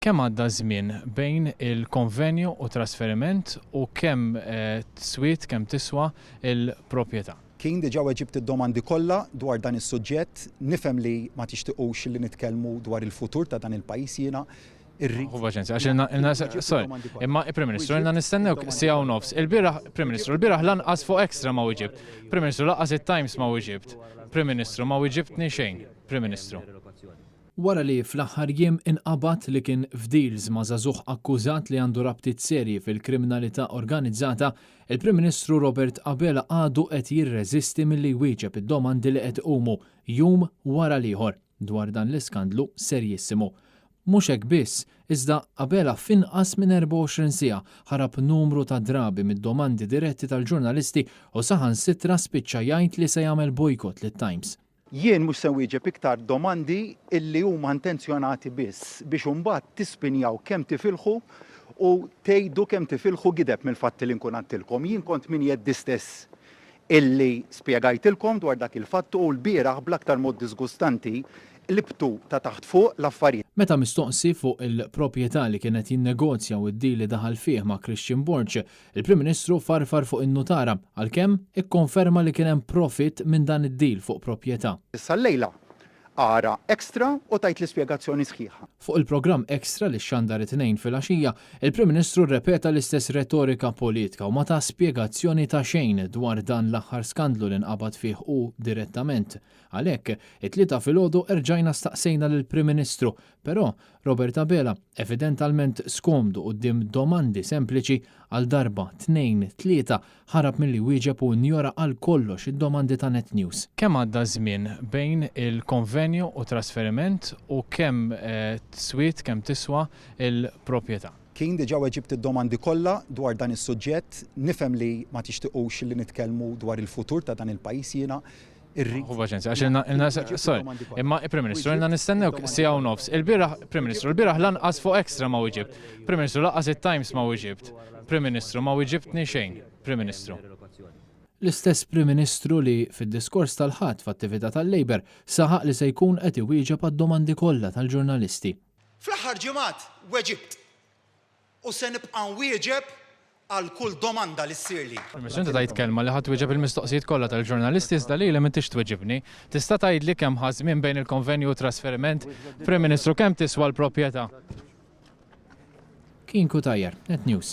Kemm għadda żmien bejn il-konvenju u trasferiment u kemm tswiet kemm tiswa il-proprjetà? Kien diġà weġibt id-domandi kollha dwar dan is-suġġett, nifhem li ma tixtiequx li nitkellmu dwar il-futur ta' dan il-pajjiż jiena imma Prim Ministru ilna nistennewk siegħa u nofs. Prim Ministru, il-bieraħ lanqas fuq Extra ma wieġibt. Prim Ministru lanqas it-Times ma wieġibt. Prim Ministru ma wieġibtni xejn. Prim Ministru. Wara li fl-aħħar jiem inqabad li kien f'deals ma' żagħżugħ akkużat li għandu rabtiet serji fil-kriminalità organizzata, il-Prim Ministru Robert Abela għadu qed jirreżisti milli jwieġeb id-domandi li qed iqumu jum wara l-ieħor dwar dan l-iskandlu serjissimu. Mhux hekk biss, iżda Abela f'inqas minn 24 siegħa ħarab numru ta' drabi mid-domandi diretti tal-ġurnalisti u saħansitra spiċċa jgħid li se jagħmel bojkott lit-Times. Jien mhux se nwieġeb iktar domandi illi huma intenzjonati biss biex imbagħad tispinjaw kemm tifilħu u tgħidu kemm tifilħu gideb mill-fatt li nkun għandtilkom. Jien kont min jeddi stess illi spjegajtilkom dwar dak il-fatt u l-bieraħ bl-aktar mod disgustanti libtu ta' taħt fuq l-affarijiet. Meta mistoqsi fuq il-proprjetà li kienet jinnegozja u d-deal li daħal fih ma' Christian Borch, il-Prim Ministru farfar fuq in-notara għalkemm ikkonferma li kien hemm profit minn dan id-deal fuq proprjetà. Issa llejla ara Extra u tajt l-ispjegazzjoni sħiħa. Fuq il-programm Extra li xandar it-tnejn fil-għaxija, il-Prim Ministru rrepeta l-istess retorika politika u ma ta' spjegazzjoni ta' xejn dwar dan l-aħħar skandlu li nqabad fih u direttament. Għalhekk, it-tlieta filgħodu erġajna staqsejna lill-Prim Ministru, però Robert Abela evidentalment skomdu quddiem domandi sempliċi għal darba 2-3 ħarab milli wieġeb u njora għal kollox id-domandi ta' Net News. Kemm għadda żmien bejn il-konvenju u trasferiment u kemm tswiet kemm tiswa il-proprjetà? Kien diġà weġibt id-domandi kollha dwar dan is-suġġett, nifhem li ma tixtiequx li nitkellmu dwar il-futur ta' dan il-pajjiż jiena. Imma Prim Ministru ilna nistennewk siegħa u nofs. Prim Ministru, il-bieraħ lanqas fuq Extra ma wieġibt. Prim Ministru lanqas it-Times ma wieġibt. Prim Ministru ma wieġibtni xejn. Prim Ministru. L-istess Prim Ministru li fid-diskors tal-ħadd f'attività tal-Labor saħaq li se jkun qed iwieġeb għad-domandi kollha tal-ġurnalisti. Fl-aħħar ġimgħat weġibt u se nibqa' nwieġeb għal kull domanda li ssirli. Inti tajt kelma li ħadd wieġeb il-mistoqsijiet kollha tal-ġurnalisti iżda li m'intix tweġibni. Tista' tgħidli kemm ħażmien bejn il-konvenju u trasferiment? Prim Ministru kemm tiswa l-proprjetà? Kien Kutajjar, Net News.